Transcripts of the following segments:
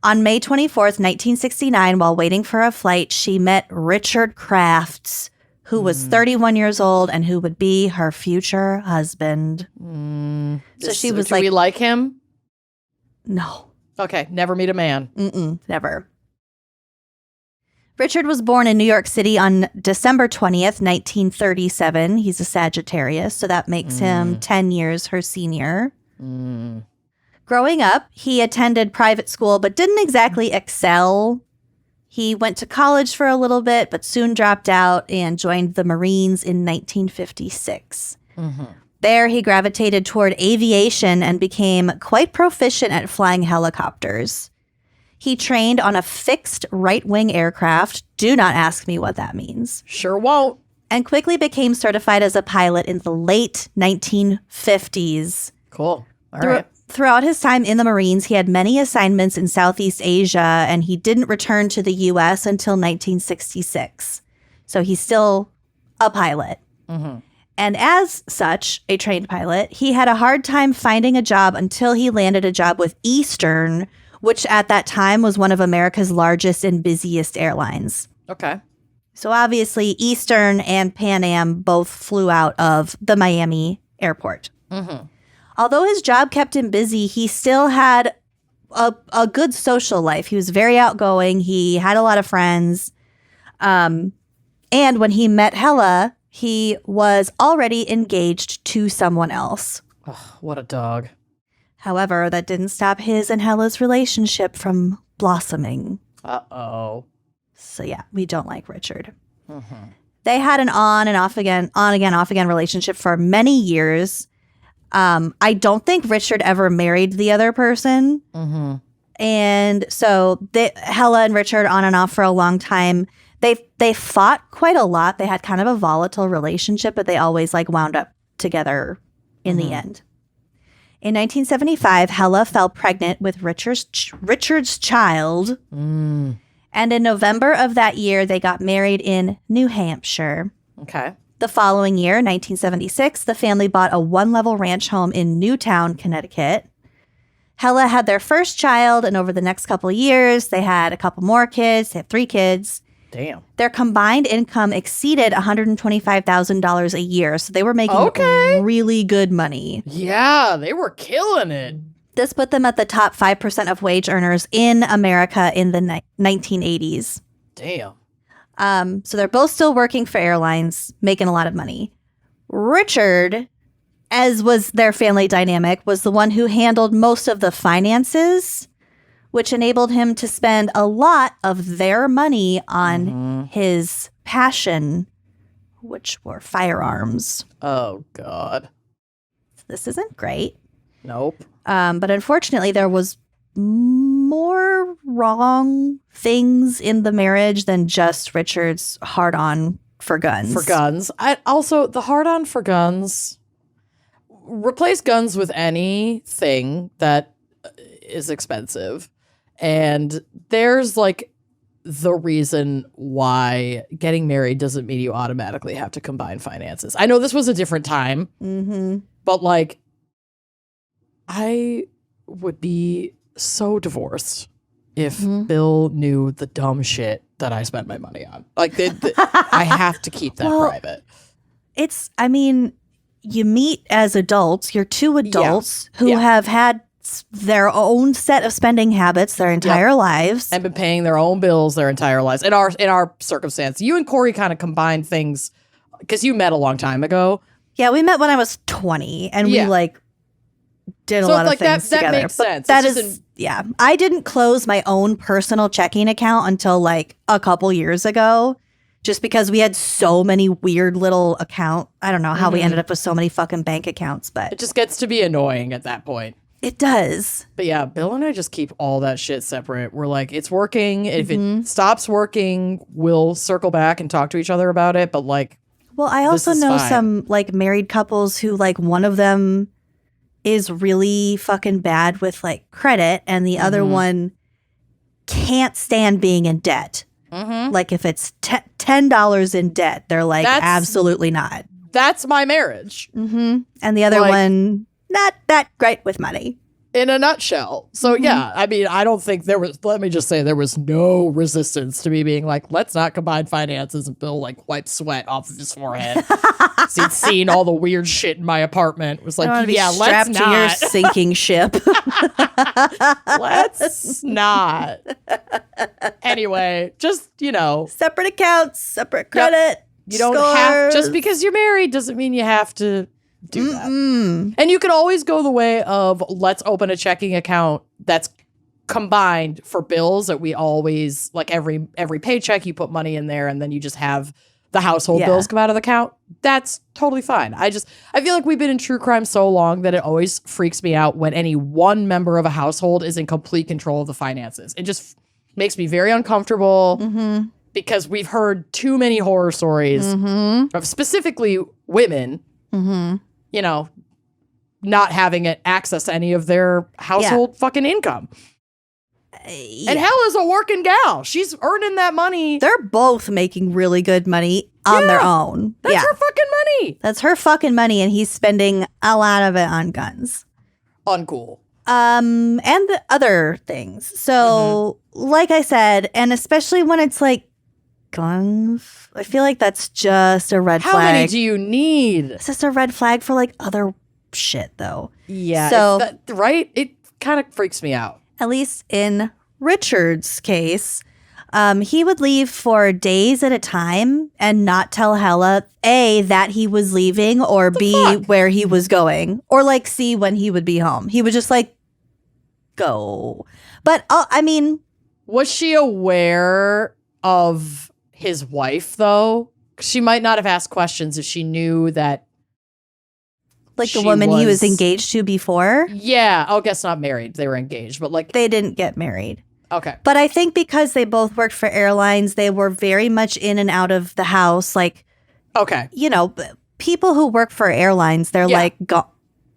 On May 24th, 1969, while waiting for a flight, she met Richard Crafts, who was 31 years old and who would be her future husband. So she was do we like him? No. Okay, never meet a man. Never. Richard was born in New York City on December 20th, 1937. He's a Sagittarius, so that makes him 10 years her senior. Growing up, he attended private school, but didn't exactly excel. He went to college for a little bit, but soon dropped out and joined the Marines in 1956. There, he gravitated toward aviation and became quite proficient at flying helicopters. He trained on a fixed right-wing aircraft. Do not ask me what that means. Sure won't. And quickly became certified as a pilot in the late 1950s. Cool. All right. Throughout his time in the Marines, he had many assignments in Southeast Asia, and he didn't return to the U.S. until 1966. So he's still a pilot. And as such, a trained pilot, he had a hard time finding a job until he landed a job with Eastern, which at that time was one of America's largest and busiest airlines. Okay. So obviously, Eastern and Pan Am both flew out of the Miami airport. Although his job kept him busy, he still had a good social life. He was very outgoing. He had a lot of friends. And when he met Hella, he was already engaged to someone else. Oh, what a dog. However, that didn't stop his and Hella's relationship from blossoming. Uh-oh. So yeah, we don't like Richard. They had an on again, off again relationship for many years. I don't think Richard ever married the other person. And so Hella and Richard on and off for a long time. They fought quite a lot. They had kind of a volatile relationship, but they always like wound up together in the end. In 1975, Hella fell pregnant with Richard's child. And in November of that year, they got married in New Hampshire. Okay. The following year, 1976, the family bought a one-level ranch home in Newtown, Connecticut. Hella had their first child, and over the next couple of years, they had a couple more kids. They had 3 kids. Damn. Their combined income exceeded $125,000 a year, so they were making really good money. Yeah, they were killing it. This put them at the top 5% of wage earners in America in the 1980s. Damn. So they're both still working for airlines, making a lot of money. Richard, as was their family dynamic, was the one who handled most of the finances, which enabled him to spend a lot of their money on his passion, which were firearms. Oh, God. This isn't great. Nope. But unfortunately, there was more wrong things in the marriage than just Richard's hard-on for guns. For guns. Also, the hard-on for guns, replace guns with anything that is expensive. And there's like the reason why getting married doesn't mean you automatically have to combine finances. I know this was a different time, but like I would be so divorced if Bill knew the dumb shit that I spent my money on. Like I have to keep that private. I mean, you meet as adults. You're 2 adults who have had their own set of spending habits their entire lives. And been paying their own bills their entire lives. In our circumstance, you and Corey kind of combined things because you met a long time ago. Yeah, we met when I was 20 and we like did a lot of things together. That makes sense. That is, I didn't close my own personal checking account until like a couple years ago. Just because we had so many weird little I don't know how we ended up with so many fucking bank accounts, but it just gets to be annoying at that point. It does. But yeah, Bill and I just keep all that shit separate. We're like, it's working. If it stops working, we'll circle back and talk to each other about it. But like, well, I also know some like married couples who like one of them is really fucking bad with like credit and the other one can't stand being in debt. Like if it's $10 in debt, they're like, absolutely not. That's my marriage. And the other one, not that great with money. in a nutshell. So yeah, I mean, I don't think there was, let me just say, there was no resistance to me being like, let's not combine finances, and Bill like wiped sweat off of his forehead. So he'd seen all the weird shit in my apartment. It was like, yeah, let's strapped to your not. sinking ship. Let's not. Anyway, just, Separate accounts, separate credit. you don't have, just because you're married doesn't mean you have to do that. And you can always go the way of, let's open a checking account that's combined for bills that we always, like every paycheck you put money in there, and then you just have the household bills come out of the account. That's totally fine. I feel like we've been in true crime so long that it always freaks me out when any one member of a household is in complete control of the finances. It just makes me very uncomfortable because we've heard too many horror stories of specifically women, not having access to any of their household fucking income. And Hella's a working gal. She's earning that money. They're both making really good money on their own. That's her fucking money. That's her fucking money, and he's spending a lot of it on guns. Uncool. And the other things. So, like I said, and especially when it's like guns, I feel like that's just a red flag. How many do you need? It's just a red flag for like other shit, though. Yeah. So, right? It kind of freaks me out. At least in Richard's case, he would leave for days at a time and not tell Hella, A, that he was leaving, or B, where he was going, or like C, when he would be home. He would just like go. But I mean, was she aware of his wife, though? She might not have asked questions if she knew that. Like the woman he was engaged to before? Yeah. I guess not married. They were engaged, but like. They didn't get married. Okay. But I think because they both worked for airlines, they were very much in and out of the house. Like, okay. People who work for airlines, they're like,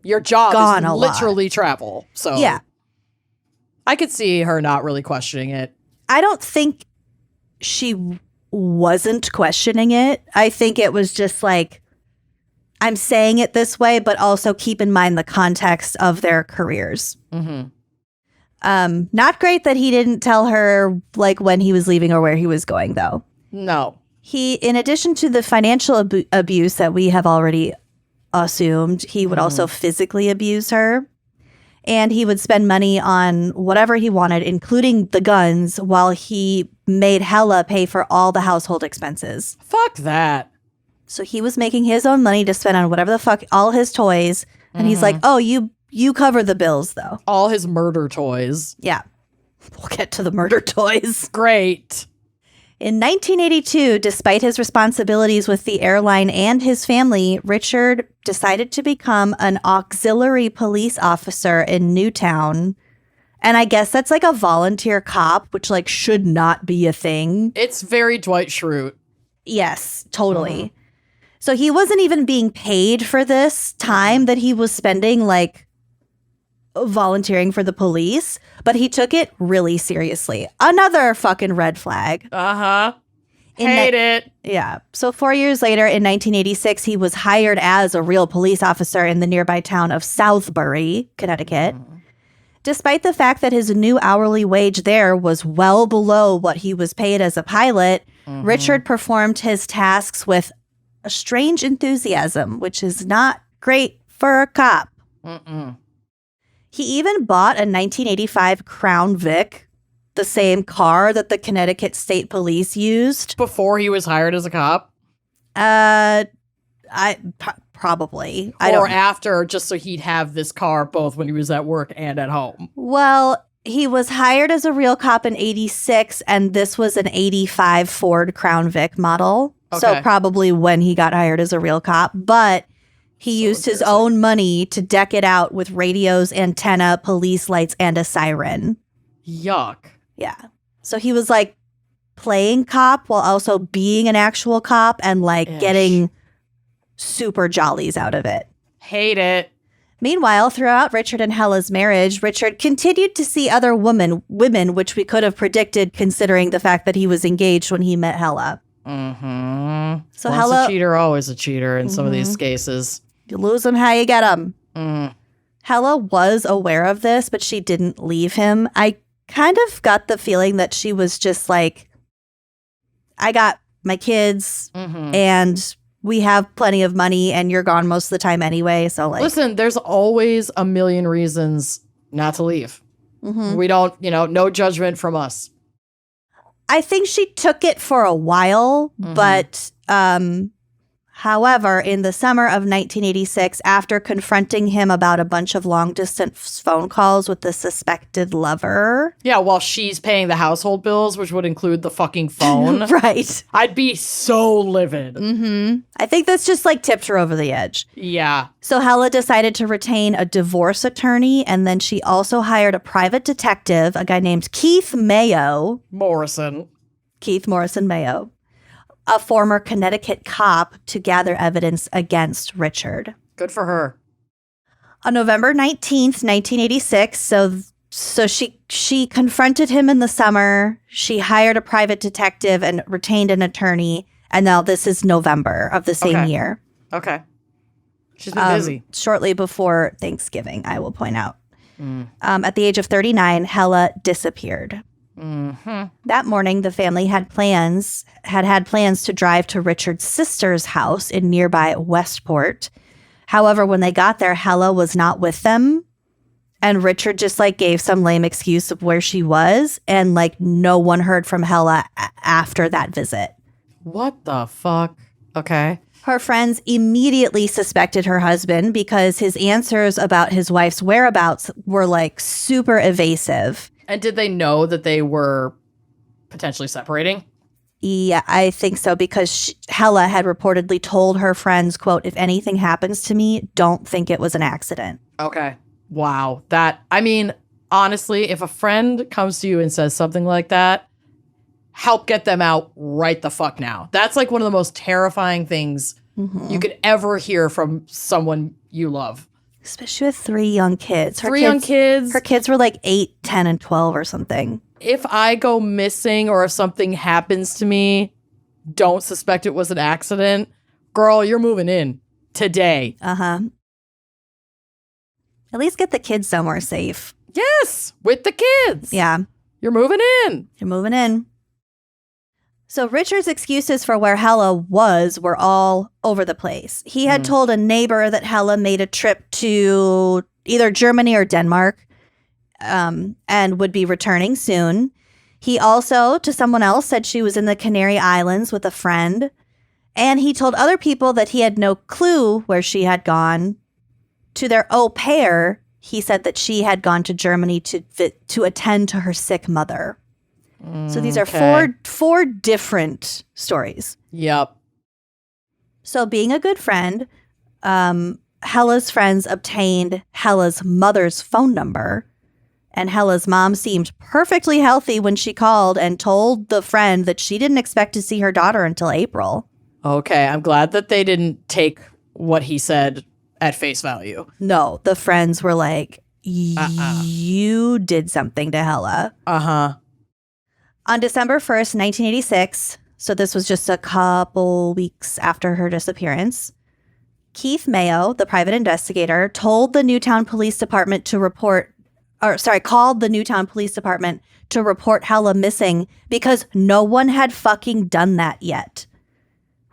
your job gone is a literally travel. So yeah. I could see her not really questioning it. I don't think she wasn't questioning it. I think it was just like, I'm saying it this way, but also keep in mind the context of their careers. Not great that he didn't tell her like when he was leaving or where he was going, though. No. He, in addition to the financial abuse that we have already assumed, he would also physically abuse her. And he would spend money on whatever he wanted, including the guns, while he made Hella pay for all the household expenses. Fuck that. So he was making his own money to spend on whatever the fuck, all his toys. And he's like, oh, you cover the bills, though. All his murder toys. Yeah. We'll get to the murder toys. Great. In 1982, despite his responsibilities with the airline and his family, Richard decided to become an auxiliary police officer in Newtown. And I guess that's like a volunteer cop, which like should not be a thing. It's very Dwight Schrute. Yes, totally. So he wasn't even being paid for this time that he was spending like volunteering for the police, but he took it really seriously. Another fucking red flag. Hate it. Yeah. So 4 years later, in 1986, he was hired as a real police officer in the nearby town of Southbury, Connecticut. Despite the fact that his new hourly wage there was well below what he was paid as a pilot, Richard performed his tasks with a strange enthusiasm, which is not great for a cop. He even bought a 1985 Crown Vic, the same car that the Connecticut State Police used. Before he was hired as a cop? Probably. Or after, just so he'd have this car both when he was at work and at home. Well, he was hired as a real cop in 86, and this was an 85 Ford Crown Vic model. Okay. So probably when he got hired as a real cop. But he used his own money to deck it out with radios, antenna, police lights, and a siren. Yuck. Yeah. So he was like playing cop while also being an actual cop and like getting super jollies out of it. Hate it. Meanwhile, throughout Richard and Hella's marriage, Richard continued to see other women, which we could have predicted considering the fact that he was engaged when he met Hella. So Once a cheater, always a cheater in some of these cases. You lose them how you get them. Hella was aware of this, but she didn't leave him. I kind of got the feeling that she was just like, I got my kids and we have plenty of money and you're gone most of the time anyway. So like, listen, there's always a million reasons not to leave. We don't, no judgment from us. I think she took it for a while, but however, in the summer of 1986, after confronting him about a bunch of long-distance phone calls with the suspected lover. Yeah, while she's paying the household bills, which would include the fucking phone. Right. I'd be so livid. I think that's just like tipped her over the edge. Yeah. So Hella decided to retain a divorce attorney, and then she also hired a private detective, a guy named Keith Morrison Mayo, a former Connecticut cop, to gather evidence against Richard. Good for her. On November 19th, 1986, so she confronted him in the summer. She hired a private detective and retained an attorney. And now this is November of the same year. Okay. She's been busy. Shortly before Thanksgiving, I will point out. At the age of 39, Hella disappeared. That morning, the family had plans to drive to Richard's sister's house in nearby Westport. However, when they got there, Hella was not with them. And Richard just like gave some lame excuse of where she was. And like no one heard from Hella after that visit. What the fuck? Okay. Her friends immediately suspected her husband because his answers about his wife's whereabouts were like super evasive. And did they know that they were potentially separating? Yeah, I think so, because Hella had reportedly told her friends, quote, "If anything happens to me, don't think it was an accident." Okay. Wow. Honestly, if a friend comes to you and says something like that, help get them out right the fuck now. That's like one of the most terrifying things you could ever hear from someone you love. Especially with 3 young kids. Young kids. Her kids were like 8, 10, and 12 or something. If I go missing or if something happens to me, don't suspect it was an accident. Girl, you're moving in today. At least get the kids somewhere safe. Yes, with the kids. Yeah. You're moving in. You're moving in. So Richard's excuses for where Hella were all over the place. He had told a neighbor that Hella made a trip to either Germany or Denmark and would be returning soon. He also, to someone else, said she was in the Canary Islands with a friend. And he told other people that he had no clue where she had gone. To their au pair, he said that she had gone to Germany to attend to her sick mother. So these are four different stories. Yep. So being a good friend, Hella's friends obtained Hella's mother's phone number, and Hella's mom seemed perfectly healthy when she called and told the friend that she didn't expect to see her daughter until April. Okay, I'm glad that they didn't take what he said at face value. No, the friends were like, you did something to Hella. On December 1st, 1986, so this was just a couple weeks after her disappearance, Keith Mayo, the private investigator, called the Newtown Police Department to report Hella missing because no one had fucking done that yet.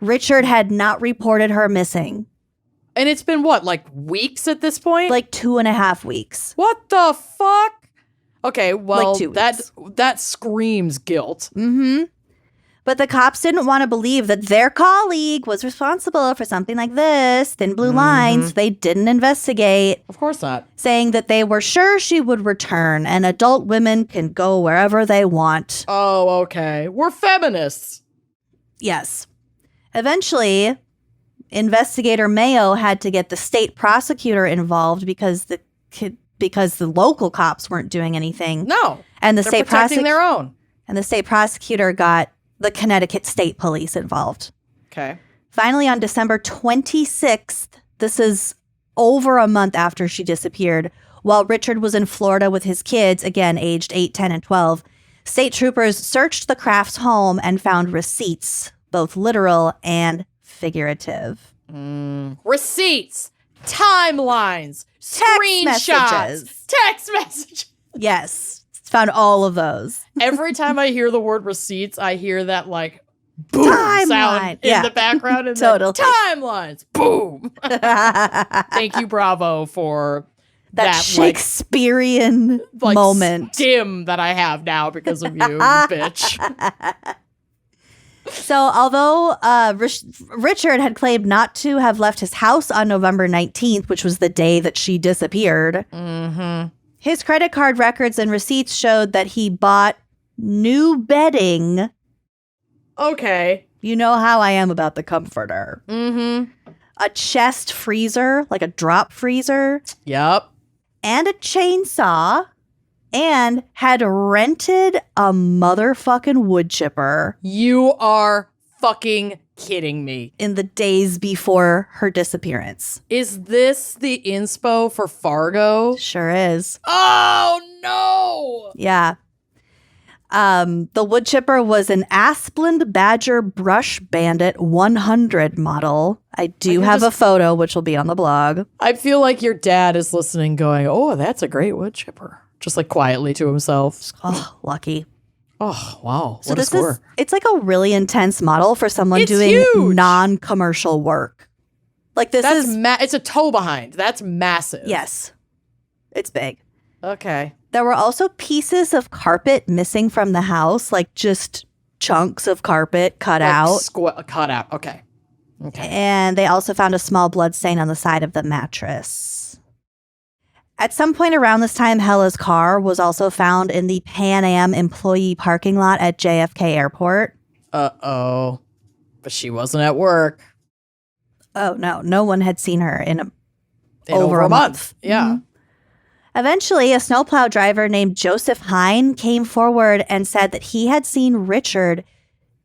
Richard had not reported her missing. And it's been what, like weeks at this point? Like 2.5 weeks. What the fuck? Okay, well, Like 2 weeks. that screams guilt. But the cops didn't want to believe that their colleague was responsible for something like this, thin blue lines. They didn't investigate. Of course not. Saying that they were sure she would return and adult women can go wherever they want. Oh, okay. We're feminists. Yes. Eventually, investigator Mayo had to get the state prosecutor involved because the local cops weren't doing anything. No. And they're protecting their own. And the state prosecutor got the Connecticut State Police involved. Okay. Finally, on December 26th, this is over a month after she disappeared, while Richard was in Florida with his kids, again, aged 8, 10, and 12, state troopers searched the Crafts' home and found receipts, both literal and figurative. Receipts, timelines, screenshots, text messages. Yes, found all of those. Every time I hear the word receipts, I hear that like boom Timeline. sound in the background and Totally. timelines. Boom. Thank you, Bravo, for that Shakespearean like, moment. Stim that I have now because of you, bitch. So, although Richard had claimed not to have left his house on November 19th, which was the day that she disappeared, his credit card records and receipts showed that he bought new bedding. Okay. You know how I am about the comforter. A chest freezer, like a drop freezer. Yep. And a chainsaw. And had rented a motherfucking wood chipper. You are fucking kidding me. In the days before her disappearance. Is this the inspo for Fargo? Sure is. Oh, no. Yeah. The wood chipper was an Asplund Badger Brush Bandit 100 model. I do have a photo, which will be on the blog. I feel like your dad is listening going, oh, that's a great wood chipper. Just like quietly to himself. Oh, lucky. Oh, wow. So what a score. It's like a really intense model for someone doing huge. non-commercial work. Like this it's a toe behind. That's massive. Yes. It's big. Okay. There were also pieces of carpet missing from the house, like just chunks of carpet cut out. Cut out. Okay. And they also found a small blood stain on the side of the mattress. At some point around this time, Hella's car was also found in the Pan Am employee parking lot at JFK Airport. Uh-oh. But she wasn't at work. Oh, no. No one had seen her in over a month. Yeah. Eventually, a snowplow driver named Joseph Hine came forward and said that he had seen Richard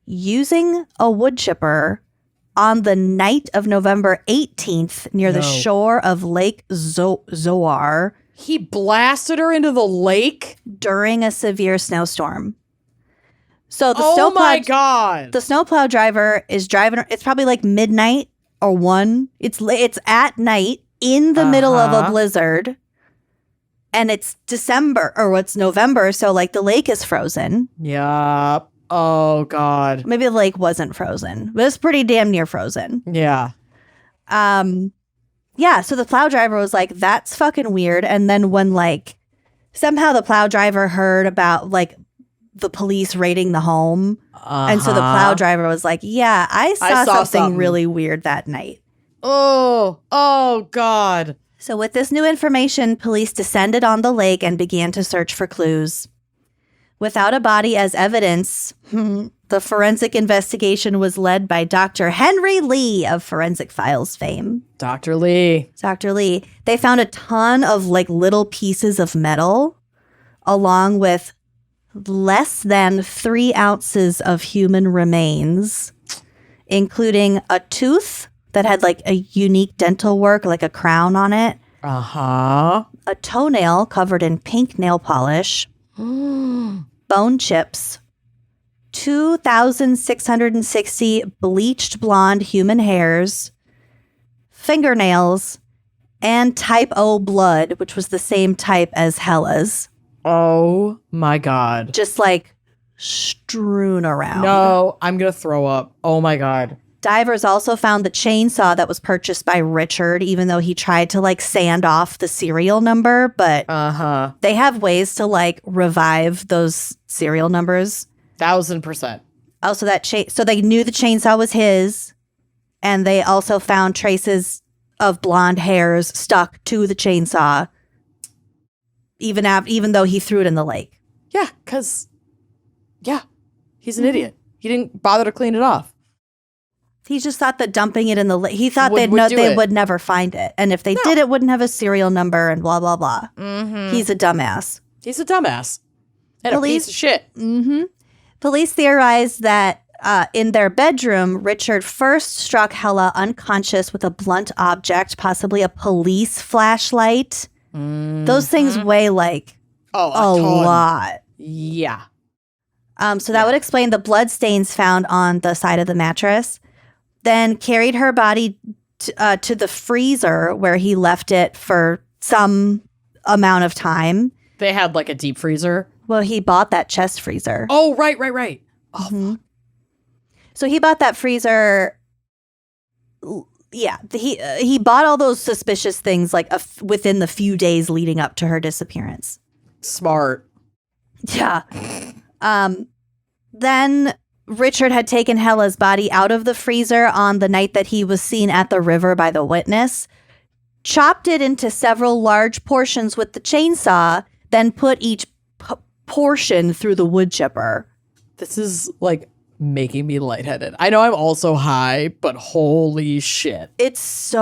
using a wood chipper on the night of November 18th near the shore of Lake Zoar. He blasted her into the lake? During a severe snowstorm. So the my God. The snowplow driver is driving. It's probably like midnight or 1. It's at night in the middle of a blizzard. And it's December or it's November. So like the lake is frozen. Yeah. Oh, God. Maybe the lake wasn't frozen, but it's pretty damn near frozen. Yeah. Yeah, so the plow driver was like, that's fucking weird. And then when like somehow the plow driver heard about like the police raiding the home. And so the plow driver was like, yeah, I saw something really weird that night. Oh, God. So with this new information, police descended on the lake and began to search for clues. Without a body as evidence, the forensic investigation was led by Dr. Henry Lee of Forensic Files fame. Dr. Lee. Dr. Lee. They found a ton of like little pieces of metal along with less than 3 ounces of human remains, including a tooth that had like a unique dental work, like a crown on it. A toenail covered in pink nail polish. Bone chips, 2,660 bleached blonde human hairs, fingernails, and type O blood, which was the same type as Hella's. Oh my God. Just like strewn around. No, I'm going to throw up. Oh my God. Divers also found the chainsaw that was purchased by Richard, even though he tried to like sand off the serial number. But they have ways to like revive those serial numbers. 1,000%. Also, so they knew the chainsaw was his, and they also found traces of blonde hairs stuck to the chainsaw, even though he threw it in the lake. Yeah, because he's an idiot. He didn't bother to clean it off. He just thought that dumping it in the lake, he thought they would never find it. And if they did, it wouldn't have a serial number and blah, blah, blah. He's a dumbass. He's a dumbass. And a piece of shit. Police theorized that in their bedroom, Richard first struck Hella unconscious with a blunt object, possibly a police flashlight. Those things weigh like a lot. Yeah. So that would explain the blood stains found on the side of the mattress. Then carried her body to the freezer where he left it for some amount of time. They had like a deep freezer. Well, he bought that chest freezer. Oh, right. Oh, fuck. So he bought that freezer. Yeah, he bought all those suspicious things like within the few days leading up to her disappearance. Smart. Yeah. Then Richard had taken Hella's body out of the freezer on the night that he was seen at the river by the witness, chopped it into several large portions with the chainsaw, then put each portion through the wood chipper. This is like making me lightheaded. I know I'm also high, but holy shit. It's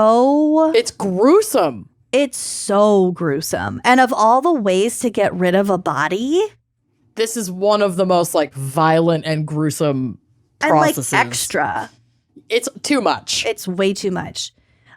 gruesome. It's so gruesome. And of all the ways to get rid of a body, this is one of the most like violent and gruesome processes. And like extra. It's too much. It's way too much.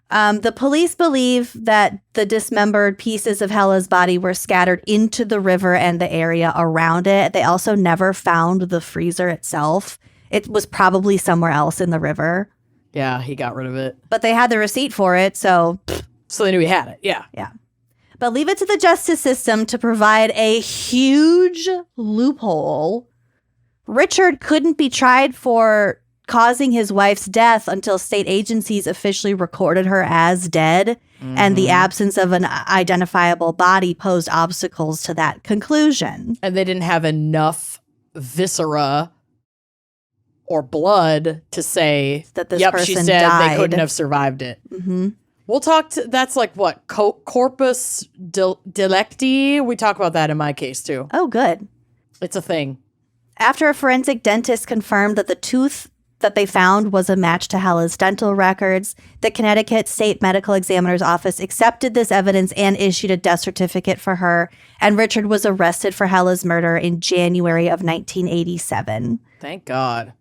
The police believe that the dismembered pieces of Hella's body were scattered into the river and the area around it. They also never found the freezer itself. It was probably somewhere else in the river. Yeah, he got rid of it. But they had the receipt for it, so... So they knew he had it, yeah. Yeah. But leave it to the justice system to provide a huge loophole. Richard couldn't be tried for causing his wife's death until state agencies officially recorded her as dead, and the absence of an identifiable body posed obstacles to that conclusion. And they didn't have enough viscera or blood to say that this yep, person she said died. They couldn't have survived it. We'll talk to, that's like what, corpus delicti? We talk about that in my case too. Oh, good. It's a thing. After a forensic dentist confirmed that the tooth that they found was a match to Hella's dental records, the Connecticut State Medical Examiner's Office accepted this evidence and issued a death certificate for her, and Richard was arrested for Hella's murder in January of 1987. Thank God.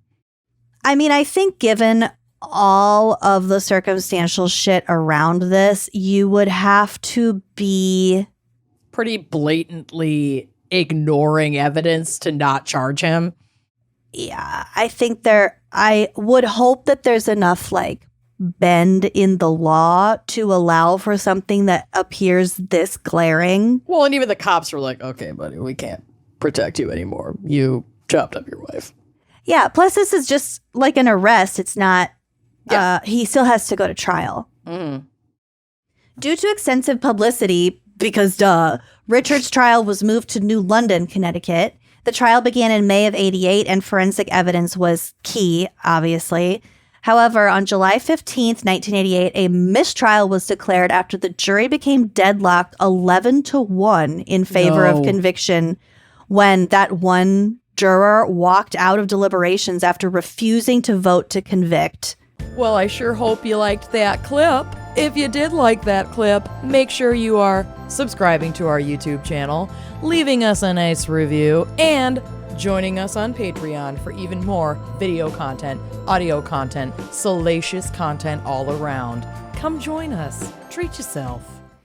I mean, I think given all of the circumstantial shit around this, you would have to be pretty blatantly ignoring evidence to not charge him. Yeah, I would hope that there's enough like bend in the law to allow for something that appears this glaring. Well, and even the cops were like, okay, buddy, we can't protect you anymore. You chopped up your wife. Yeah, plus this is just like an arrest. It's not, he still has to go to trial. Due to extensive publicity, because Richard's trial was moved to New London, Connecticut. The trial began in May of 88, and forensic evidence was key, obviously. However, on July 15th, 1988, a mistrial was declared after the jury became deadlocked 11-1 in favor of conviction when that one juror walked out of deliberations after refusing to vote to convict. Well, I sure hope you liked that clip. If you did like that clip, make sure you are subscribing to our YouTube channel, leaving us a nice review, and joining us on Patreon for even more video content, audio content, salacious content all around. Come join us. Treat yourself.